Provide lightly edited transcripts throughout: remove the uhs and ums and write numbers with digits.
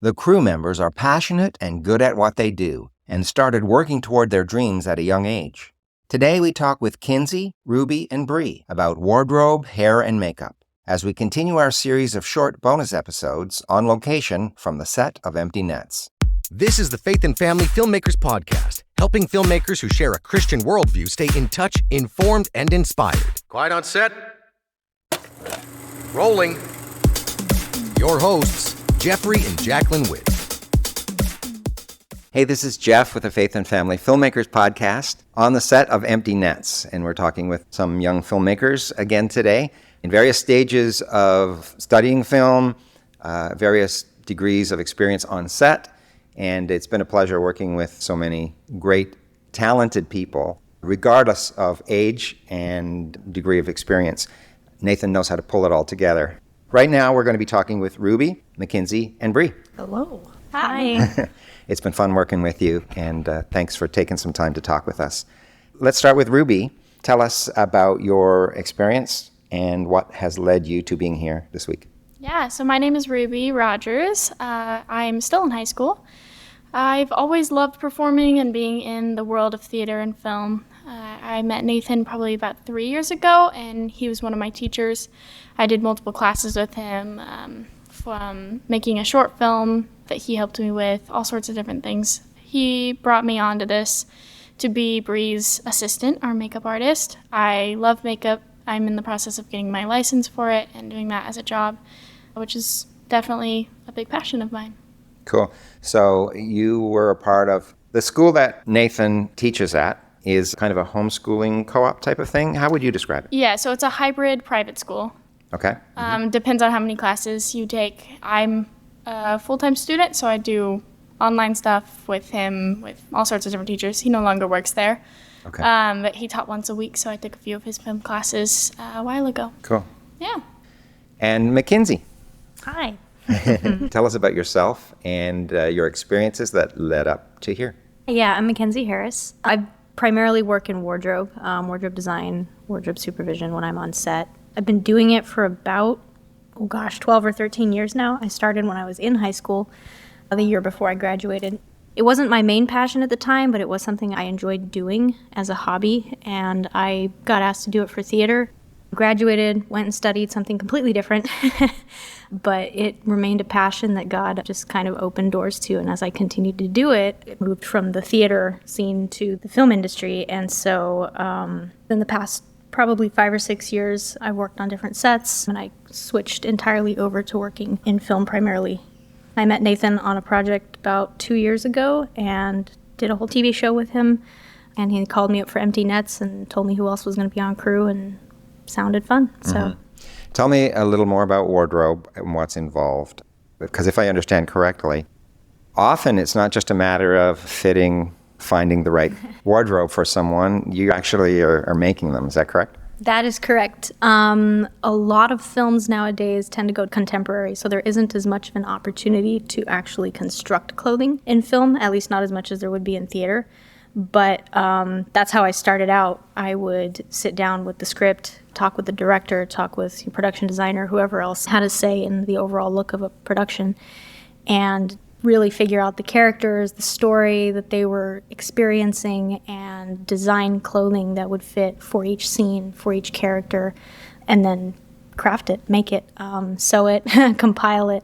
The crew members are passionate and good at what they do and started working toward their dreams at a young age. Today we talk with Kenzie, Ruby, and Bree about wardrobe, hair, and makeup as we continue our series of short bonus episodes on location from the set of Empty Nets. This is the Faith and Family Filmmakers Podcast, helping filmmakers who share a Christian worldview stay in touch, informed, and inspired. Quiet on set. Rolling. Your hosts, Jeffrey and Jacqueline Witt. Hey, this is Geoff with the Faith and Family Filmmakers Podcast on the set of Empty Nets, and we're talking with some young filmmakers again today in various stages of studying film, various degrees of experience on set, and it's been a pleasure working with so many great, talented people, regardless of age and degree of experience. Nathan knows how to pull it all together. Right now, we're going to be talking with Ruby, Kenzie, and Bree. Hello. Hi. It's been fun working with you, and thanks for taking some time to talk with us. Let's start with Ruby. Tell us about your experience and what has led you to being here this week. Yeah, so my name is Ruby Rogers. I'm still in high school. I've always loved performing and being in the world of theater and film. I met Nathan probably about 3 years ago, and he was one of my teachers. I did multiple classes with him, from making a short film that he helped me with, all sorts of different things. He brought me onto this to be Bree's assistant, our makeup artist. I love makeup. I'm in the process of getting my license for it and doing that as a job, which is definitely a big passion of mine. Cool. So you were a part of the school that Nathan teaches at is kind of a homeschooling co-op type of thing. How would you describe it? Yeah, so it's a hybrid private school. Okay. Depends on how many classes you take. I'm a full-time student, so I do online stuff with him, with all sorts of different teachers. He no longer works there. Okay. But he taught once a week, so I took a few of his film classes a while ago. Cool. Yeah. And Kenzie, Hi. tell us about yourself and your experiences that led up to here. Yeah, I'm Kenzie Harris. I primarily work in wardrobe, wardrobe design, wardrobe supervision when I'm on set. I've been doing it for about, 12 or 13 years now. I started when I was in high school, the year before I graduated. It wasn't my main passion at the time, but it was something I enjoyed doing as a hobby, and I got asked to do it for theater. Graduated, went and studied something completely different, but it remained a passion that God just kind of opened doors to, and as I continued to do it, it moved from the theater scene to the film industry, and so in the past probably 5 or 6 years, I worked on different sets, and I switched entirely over to working in film primarily. I met Nathan on a project about 2 years ago and did a whole TV show with him, and he called me up for Empty Nets and told me who else was going to be on crew, and sounded fun. So, Tell me a little more about wardrobe and what's involved. Because if I understand correctly, often it's not just a matter of finding the right wardrobe for someone. You actually are making them. Is that correct? that is correct. A lot of films nowadays tend to go contemporary, so there isn't as much of an opportunity to actually construct clothing in film, at least not as much as there would be in theater. But that's how I started out. I would sit down with the script, talk with the director, talk with the production designer, whoever else had a say in the overall look of a production, and really figure out the characters, the story that they were experiencing, and design clothing that would fit for each scene, for each character, and then craft it, make it, sew it, compile it.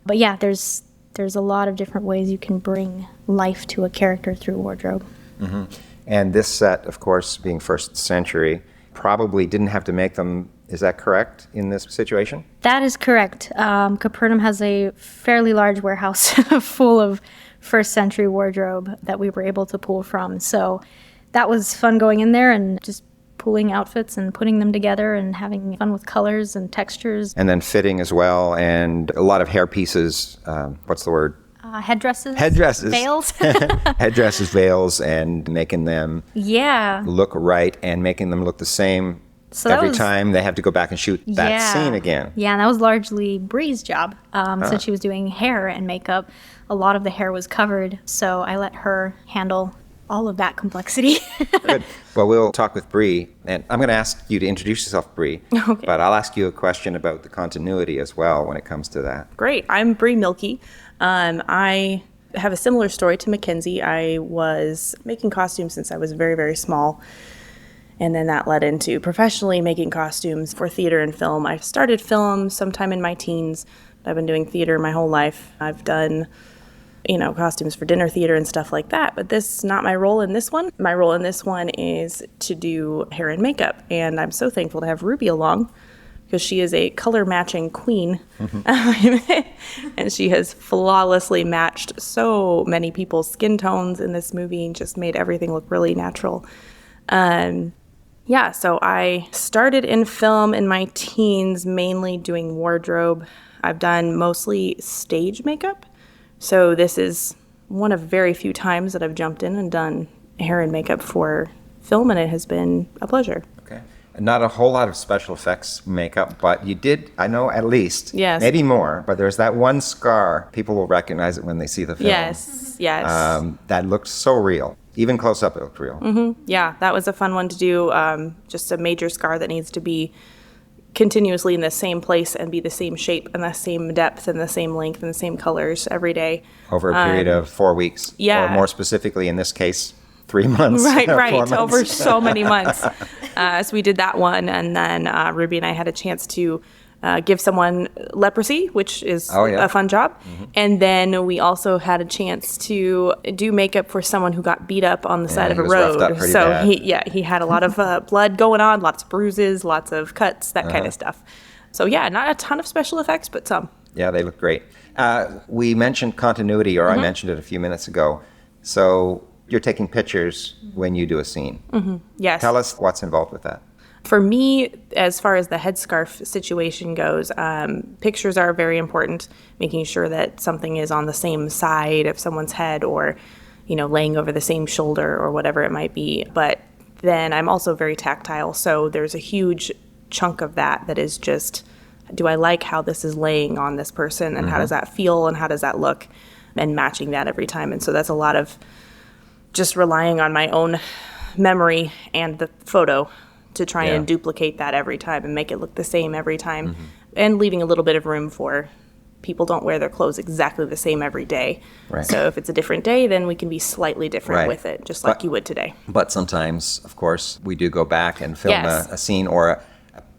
But yeah, there's a lot of different ways you can bring life to a character through wardrobe. Mm-hmm. And this set, of course, being first century, probably didn't have to make them. Is that correct in this situation? That is correct. Capernaum has a fairly large warehouse full of first century wardrobe that we were able to pull from. So that was fun going in there and just pulling outfits and putting them together and having fun with colors and textures. And then fitting as well, and a lot of hair pieces. What's the word? Headdresses. Veils. Headdresses, veils, and making them look right and making them look the same. So every time they have to go back and shoot that scene again. Yeah, and that was largely Bree's job. Since she was doing hair and makeup, a lot of the hair was covered, so I let her handle all of that complexity. Good. Well, we'll talk with Bree, and I'm going to ask you to introduce yourself, Bree. Okay. But I'll ask you a question about the continuity as well when it comes to that. Great. I'm Bree Mielke. I have a similar story to Mackenzie. I was making costumes since I was very, very small. And then that led into professionally making costumes for theater and film. I started film sometime in my teens. I've been doing theater my whole life. I've done, costumes for dinner theater and stuff like that. But this is not my role in this one. My role in this one is to do hair and makeup. And I'm so thankful to have Ruby along because she is a color matching queen. And she has flawlessly matched so many people's skin tones in this movie and just made everything look really natural. So I started in film in my teens, mainly doing wardrobe. I've done mostly stage makeup. So this is one of very few times that I've jumped in and done hair and makeup for film, and it has been a pleasure. Okay. Not a whole lot of special effects makeup, but you did, I know at least, Yes. maybe more, but there's that one scar. People will recognize it when they see the film. Yes. That looked so real. Even close up, it looked real. Yeah, that was a fun one to do. Just a major scar that needs to be continuously in the same place and be the same shape and the same depth and the same length and the same colors every day. Over a period of 4 weeks. Yeah. Or more specifically, in this case, 3 months. Right, 4 right. months. Over so many months. So we did that one, and then Ruby and I had a chance to give someone leprosy, which is a fun job. And then we also had a chance to do makeup for someone who got beat up on the side of a road. So he had a lot of blood going on, lots of bruises, lots of cuts, that kind of stuff. So not a ton of special effects, but some. Yeah, they look great. We mentioned continuity, or I mentioned it a few minutes ago. So you're taking pictures when you do a scene. Yes. Tell us what's involved with that. For me, as far as the headscarf situation goes, pictures are very important, making sure that something is on the same side of someone's head or, laying over the same shoulder or whatever it might be. But then I'm also very tactile, so there's a huge chunk of that is just, do I like how this is laying on this person, and how does that feel, and how does that look, and matching that every time. And so that's a lot of just relying on my own memory and the photo to try and duplicate that every time and make it look the same every time, and leaving a little bit of room for people don't wear their clothes exactly the same every day. Right. So if it's a different day, then we can be slightly different with it, just like you would today. But sometimes, of course, we do go back and film a scene or a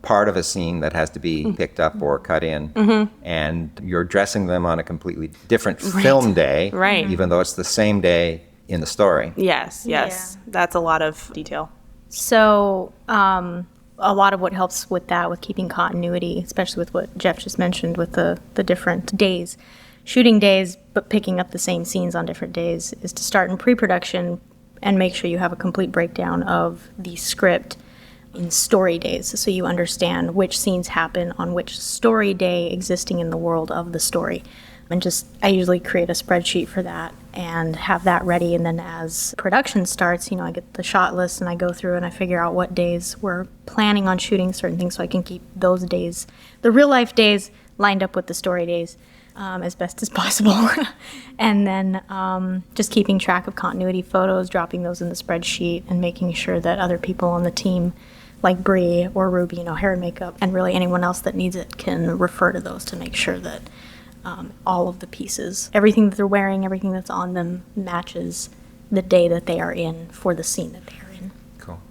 part of a scene that has to be picked up or cut in, and you're dressing them on a completely different film day, even though it's the same day in the story. Yes. That's a lot of detail. So a lot of what helps with that, with keeping continuity, especially with what Geoff just mentioned with the different days, shooting days, but picking up the same scenes on different days, is to start in pre-production and make sure you have a complete breakdown of the script in story days, so you understand which scenes happen on which story day existing in the world of the story. And I usually create a spreadsheet for that and have that ready. And then as production starts, I get the shot list and I go through and I figure out what days we're planning on shooting certain things, so I can keep those days, the real life days, lined up with the story days as best as possible. And then just keeping track of continuity photos, dropping those in the spreadsheet, and making sure that other people on the team, like Bree or Ruby, hair and makeup, and really anyone else that needs it, can refer to those to make sure that all of the pieces, everything that they're wearing, everything that's on them, matches the day that they are in for the scene that they are in. Cool.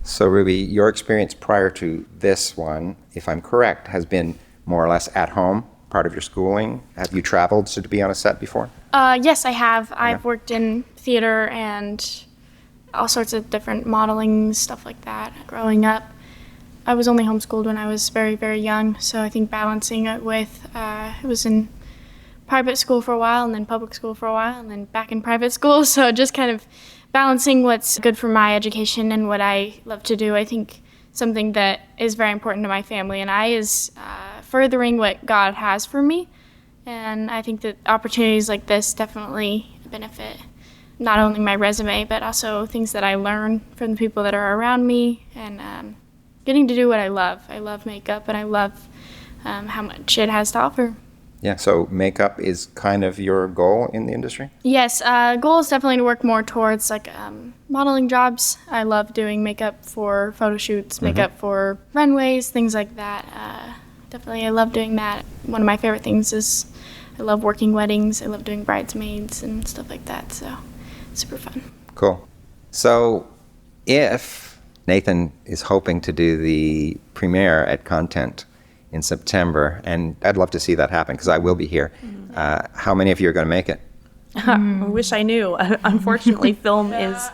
So Ruby, your experience prior to this one, if I'm correct, has been more or less at home, part of your schooling. Have you traveled to be on a set before? Yes, I have. I've worked in theater and all sorts of different modeling, stuff like that. Growing up, I was only homeschooled when I was very, very young, so I think balancing it with, it was in private school for a while, and then public school for a while, and then back in private school, so just kind of balancing what's good for my education and what I love to do. I think something that is very important to my family and I is furthering what God has for me, and I think that opportunities like this definitely benefit not only my resume, but also things that I learn from the people that are around me, and getting to do what I love. I love makeup, and I love how much it has to offer. Yeah, so makeup is kind of your goal in the industry? Yes, goal is definitely to work more towards modeling jobs. I love doing makeup for photo shoots, makeup for runways, things like that. Definitely, I love doing that. One of my favorite things is I love working weddings. I love doing bridesmaids and stuff like that. So super fun. Cool. So if Nathan is hoping to do the premiere at Content in September, and I'd love to see that happen because I will be here, how many of you are going to make it? I wish I knew. Unfortunately, film is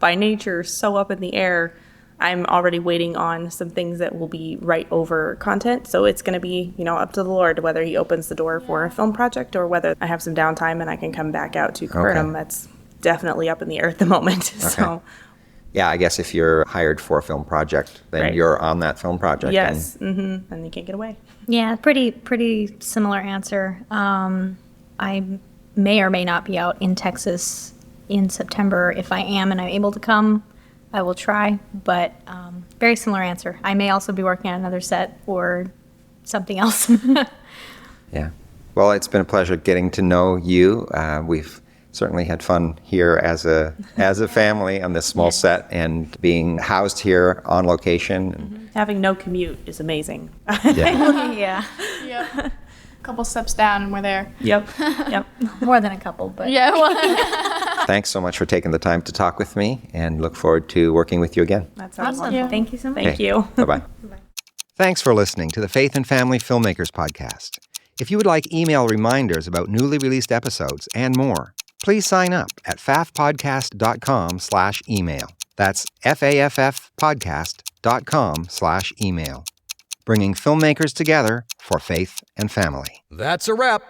by nature so up in the air. I'm already waiting on some things that will be right over Content. So it's going to be, up to the Lord whether he opens the door for a film project or whether I have some downtime and I can come back out to Capernaum. Okay. That's definitely up in the air at the moment. So Yeah, I guess if you're hired for a film project, then Right. you're on that film project. yes, and you can't get away. Yeah, pretty similar answer. I may or may not be out in Texas in September. If I am and I'm able to come, I will try, but very similar answer. I may also be working on another set or something else. Yeah. Well, it's been a pleasure getting to know you. We've certainly had fun here as a family on this small set and being housed here on location. Having no commute is amazing. Yeah. Yeah, Yep. A couple steps down and we're there. Yep. more than a couple, but Yeah. Well, Thanks so much for taking the time to talk with me, and look forward to working with you again. That's awesome. awesome. Thank you so much. Thank you. Bye-bye. Thanks for listening to the Faith and Family Filmmakers Podcast. If you would like email reminders about newly released episodes and more, please sign up at faffpodcast.com/email. That's faffpodcast.com/email. Bringing filmmakers together for faith and family. That's a wrap.